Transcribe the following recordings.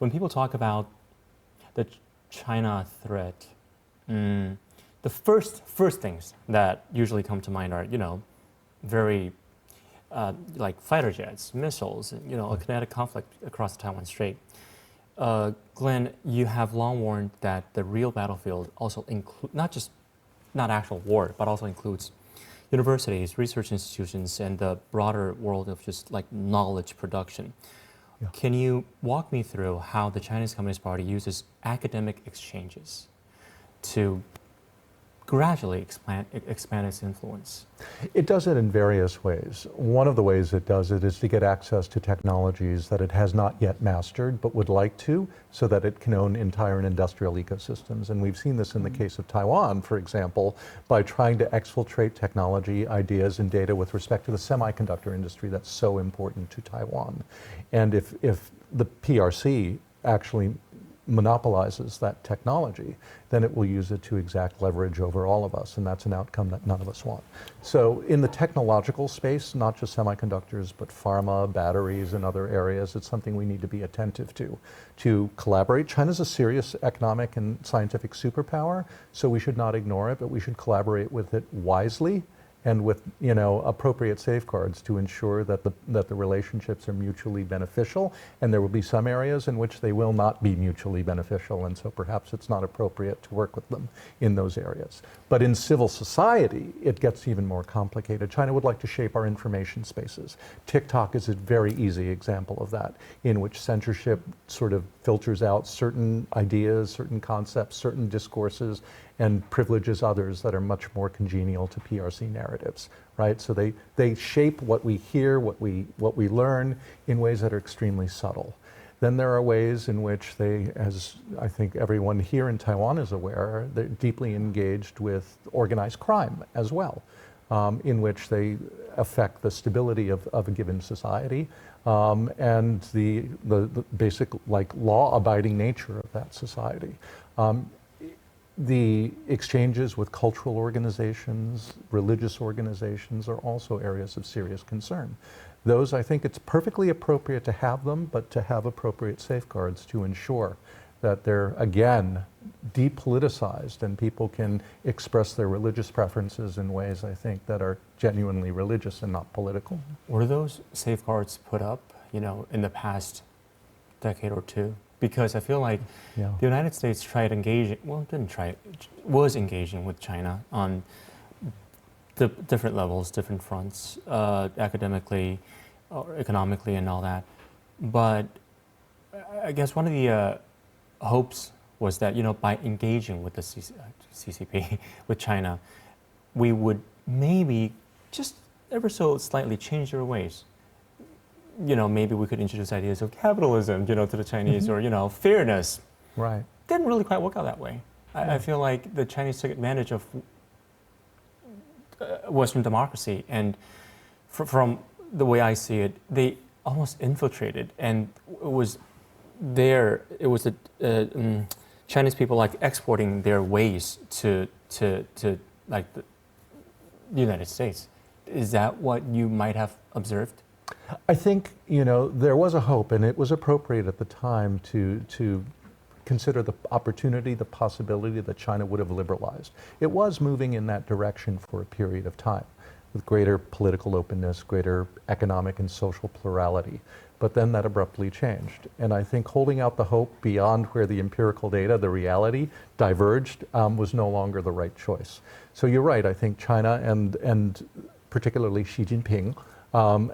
when people talk about the China threat, the first things that usually come to mind are, very like fighter jets, missiles, a kinetic conflict across the Taiwan Strait. Glenn, you have long warned that the real battlefield also includes not actual war, but also includes universities, research institutions, and the broader world of just like knowledge production. Yeah. Can you walk me through how the Chinese Communist Party uses academic exchanges to gradually expand its influence? It does it in various ways. One of the ways it does it is to get access to technologies that it has not yet mastered but would like to, so that it can own entire industrial ecosystems. And we've seen this in the case of Taiwan, for example, by trying to exfiltrate technology, ideas, and data with respect to the semiconductor industry that's so important to Taiwan. And if the PRC actually monopolizes that technology, then it will use it to exact leverage over all of us, and that's an outcome that none of us want. So in the technological space, not just semiconductors, but pharma, batteries, and other areas, it's something we need to be attentive to collaborate. China's a serious economic and scientific superpower, so we should not ignore it, but we should collaborate with it wisely and with appropriate safeguards to ensure that the relationships are mutually beneficial. And there will be some areas in which they will not be mutually beneficial, and so perhaps it's not appropriate to work with them in those areas. But in civil society, it gets even more complicated. China would like to shape our information spaces. TikTok is a very easy example of that, in which censorship sort of filters out certain ideas, certain concepts, certain discourses, and privileges others that are much more congenial to PRC narratives, right? So they shape what we hear, what we learn in ways that are extremely subtle. Then there are ways in which they, as I think everyone here in Taiwan is aware, they're deeply engaged with organized crime as well, in which they affect the stability of a given society and the basic law-abiding nature of that society. The exchanges with cultural organizations, religious organizations are also areas of serious concern. Those, I think it's perfectly appropriate to have them, but to have appropriate safeguards to ensure that they're, again, depoliticized and people can express their religious preferences in ways, I think, that are genuinely religious and not political. Were those safeguards put up, in the past decade or two? Because I feel like the United States was engaging with China on the different levels, different fronts, academically, or economically, and all that. But I guess one of the hopes was that, by engaging with the CCP, with China, we would maybe just ever so slightly change their ways. Maybe we could introduce ideas of capitalism, to the Chinese, or, fairness. Right. Didn't really quite work out that way. I feel like the Chinese took advantage of Western democracy, and from the way I see it, they almost infiltrated, and it was the Chinese people like exporting their ways to like the United States. Is that what you might have observed? I think, there was a hope, and it was appropriate at the time to consider the opportunity, the possibility that China would have liberalized. It was moving in that direction for a period of time, with greater political openness, greater economic and social plurality. But then that abruptly changed. And I think holding out the hope beyond where the empirical data, the reality, diverged was no longer the right choice. So you're right, I think China and particularly Xi Jinping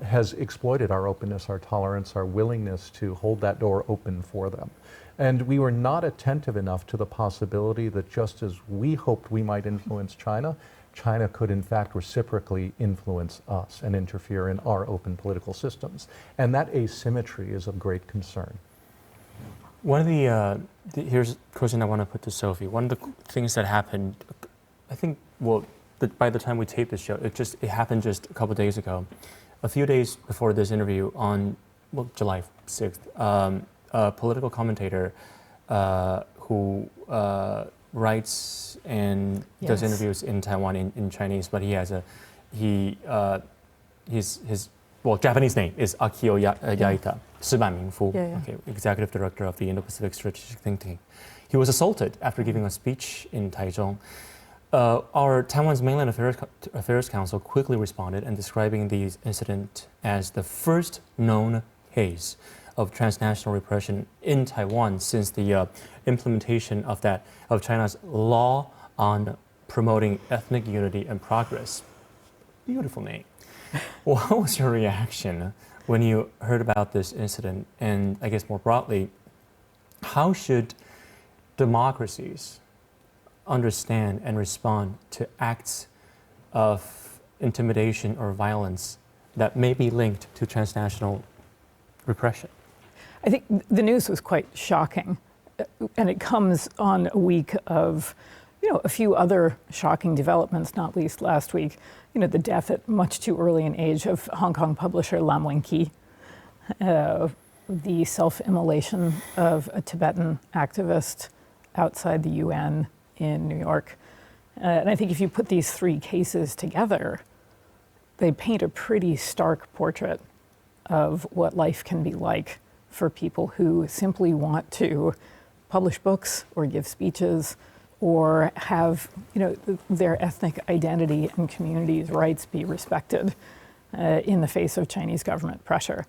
has exploited our openness, our tolerance, our willingness to hold that door open for them. And we were not attentive enough to the possibility that just as we hoped we might influence China, China could in fact reciprocally influence us and interfere in our open political systems. And that asymmetry is of great concern. One of here's a question I want to put to Sophie. One of the things that happened, I think, by the time we taped this show, it happened just a couple days ago. A few days before this interview on July 6th, a political commentator who writes and does interviews in Taiwan in Chinese, but he has his well, Japanese name is Akio Yaita, 石板明夫, Yeah. okay, executive director of the Indo-Pacific Strategic Think Tank. He was assaulted after giving a speech in Taichung. Our Taiwan's Mainland Affairs Council quickly responded and describing the incident as the first known case of transnational repression in Taiwan since the implementation of China's law on promoting ethnic unity and progress. Beautiful name. What was your reaction when you heard about this incident? And I guess more broadly, how should democracies understand and respond to acts of intimidation or violence that may be linked to transnational repression? I think the news was quite shocking, and it comes on a week of, a few other shocking developments, not least last week, the death at much too early an age of Hong Kong publisher Lam Wing-ki, the self-immolation of a Tibetan activist outside the UN in New York. And I think if you put these three cases together, they paint a pretty stark portrait of what life can be like for people who simply want to publish books or give speeches or have, their ethnic identity and community's rights be respected in the face of Chinese government pressure.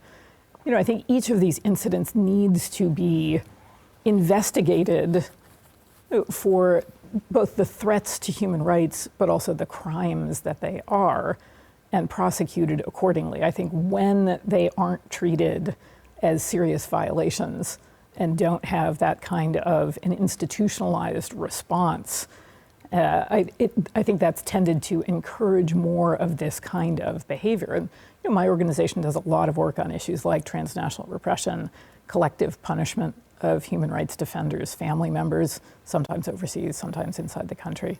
I think each of these incidents needs to be investigated for both the threats to human rights, but also the crimes that they are, and prosecuted accordingly. I think when they aren't treated as serious violations and don't have that kind of an institutionalized response, I think that's tended to encourage more of this kind of behavior. And my organization does a lot of work on issues like transnational repression, collective punishment of human rights defenders, family members, sometimes overseas, sometimes inside the country.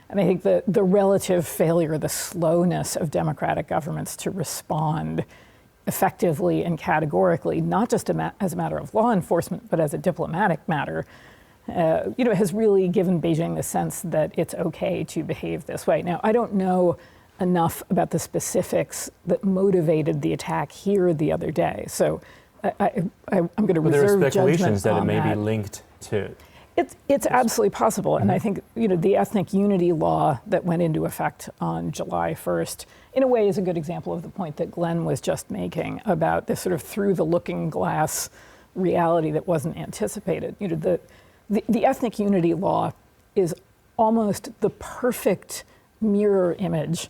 And I think the relative failure, the slowness of democratic governments to respond effectively and categorically, not just as a matter of law enforcement, but as a diplomatic matter, has really given Beijing the sense that it's okay to behave this way. Now, I don't know enough about the specifics that motivated the attack here the other day, so I'm going to reserve judgment on that. There are speculations that it may be linked to. It's absolutely possible, and I think the ethnic unity law that went into effect on July 1st, in a way, is a good example of the point that Glenn was just making about this sort of through the looking glass reality that wasn't anticipated. The ethnic unity law is almost the perfect mirror image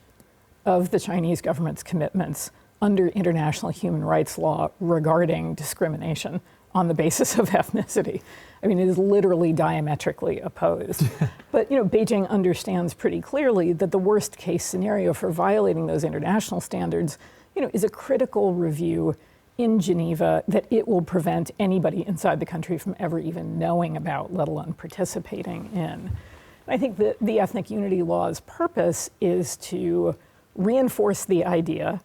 of the Chinese government's commitments under international human rights law regarding discrimination on the basis of ethnicity. I mean, it is literally diametrically opposed. But, Beijing understands pretty clearly that the worst case scenario for violating those international standards, is a critical review in Geneva that it will prevent anybody inside the country from ever even knowing about, let alone participating in. I think that the ethnic unity law's purpose is to reinforce the idea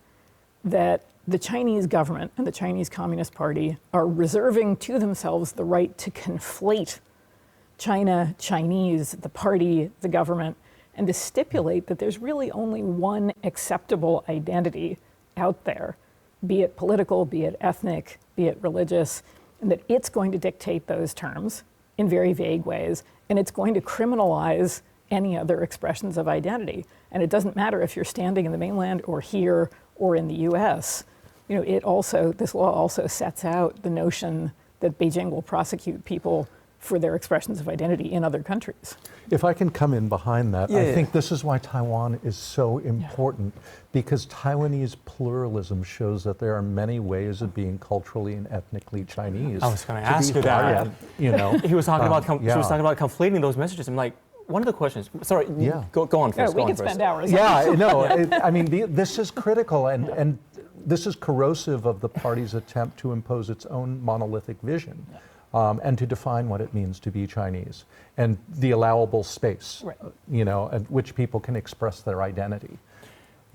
that the Chinese government and the Chinese Communist Party are reserving to themselves the right to conflate China, Chinese, the party, the government, and to stipulate that there's really only one acceptable identity out there, be it political, be it ethnic, be it religious, and that it's going to dictate those terms in very vague ways, and it's going to criminalize any other expressions of identity. And it doesn't matter if you're standing in the mainland or here or in the US. This law also sets out the notion that Beijing will prosecute people for their expressions of identity in other countries. If I can come in behind that, I think this is why Taiwan is so important, because Taiwanese pluralism shows that there are many ways of being culturally and ethnically Chinese. I was going to ask you that. He was talking about she was talking about conflating those messages. I'm like, one of the questions. Sorry, go on first. We could spend hours. This is critical, and this is corrosive of the party's attempt to impose its own monolithic vision. And to define what it means to be Chinese and the allowable space, at which people can express their identity.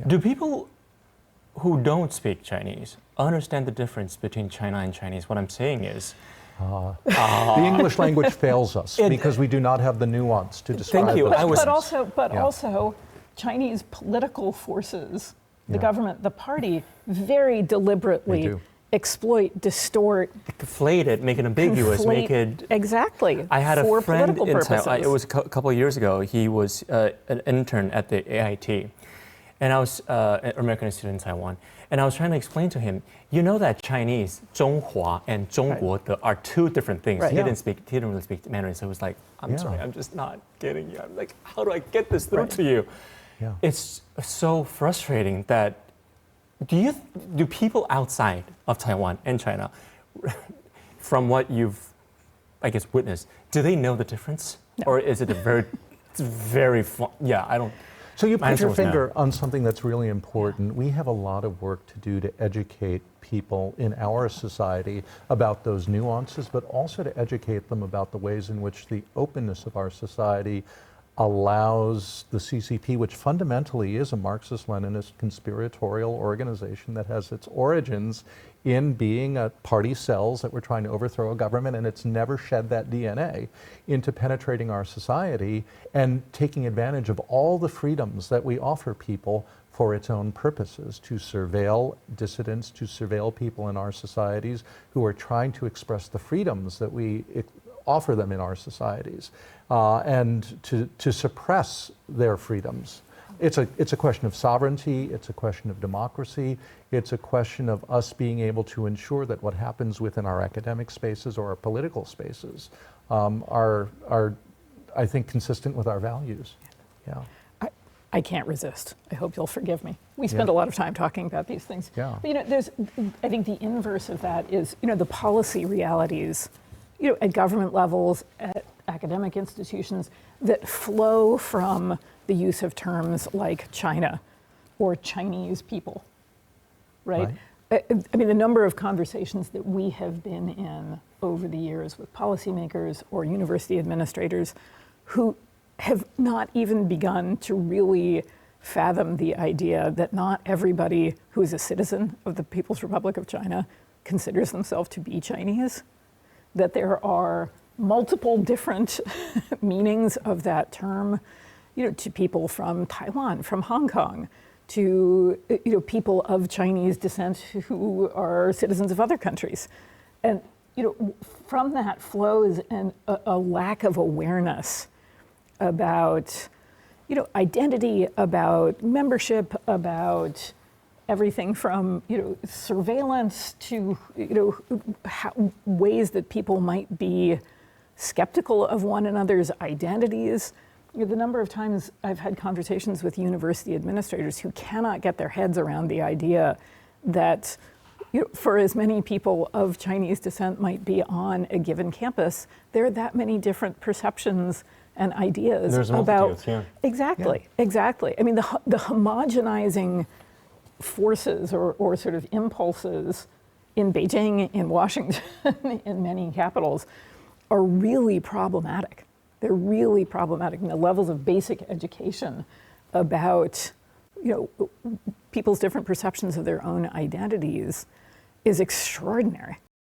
Do people who don't speak Chinese understand the difference between China and Chinese? What I'm saying is, the English language fails us because we do not have the nuance to describe. Thank you. Also, Chinese political forces the government, the party, very deliberately exploit, distort, conflate it, make it ambiguous, make it... Exactly. I had for a friend political in Taiwan, purposes. it was a couple of years ago, he was an intern at the AIT, and I was an American student in Taiwan, and I was trying to explain to him, you know that Chinese, 中华 and 中国 are two different things. Right. He didn't really speak Mandarin, so it was like, I'm sorry, I'm just not getting you. I'm like, how do I get this through to you? Yeah. It's so frustrating that do people outside of Taiwan and China, from what you've, I guess, witnessed, do they know the difference? No. Or is it very fun? Yeah, I don't. So you My put answer your was no. finger on something that's really important. We have a lot of work to do to educate people in our society about those nuances, but also to educate them about the ways in which the openness of our society allows the CCP, which fundamentally is a Marxist-Leninist conspiratorial organization that has its origins in being a party cells that were trying to overthrow a government, and it's never shed that DNA into penetrating our society and taking advantage of all the freedoms that we offer people for its own purposes, to surveil dissidents, to surveil people in our societies who are trying to express the freedoms that we offer them in our societies, and to suppress their freedoms. It's a question of sovereignty, it's a question of democracy, it's a question of us being able to ensure that what happens within our academic spaces or our political spaces are, I think, consistent with our values. Yeah. I can't resist. I hope you'll forgive me. We spend a lot of time talking about these things. Yeah. But, there's, I think the inverse of that is, the policy realities, at government levels, at academic institutions that flow from the use of terms like China or Chinese people, right? I mean, the number of conversations that we have been in over the years with policymakers or university administrators who have not even begun to really fathom the idea that not everybody who is a citizen of the People's Republic of China considers themselves to be Chinese, that there are multiple different meanings of that term, to people from Taiwan, from Hong Kong, to people of Chinese descent who are citizens of other countries. And from that flows a lack of awareness about identity, about membership, about everything from surveillance to ways that people might be skeptical of one another's identities. The number of times I've had conversations with university administrators who cannot get their heads around the idea that for as many people of Chinese descent might be on a given campus, there are that many different perceptions and ideas There's about multitudes, yeah. Exactly. I mean, the homogenizing forces or sort of impulses in Beijing, in Washington, in many capitals are really problematic. They're really problematic. And the levels of basic education about people's different perceptions of their own identities is extraordinary.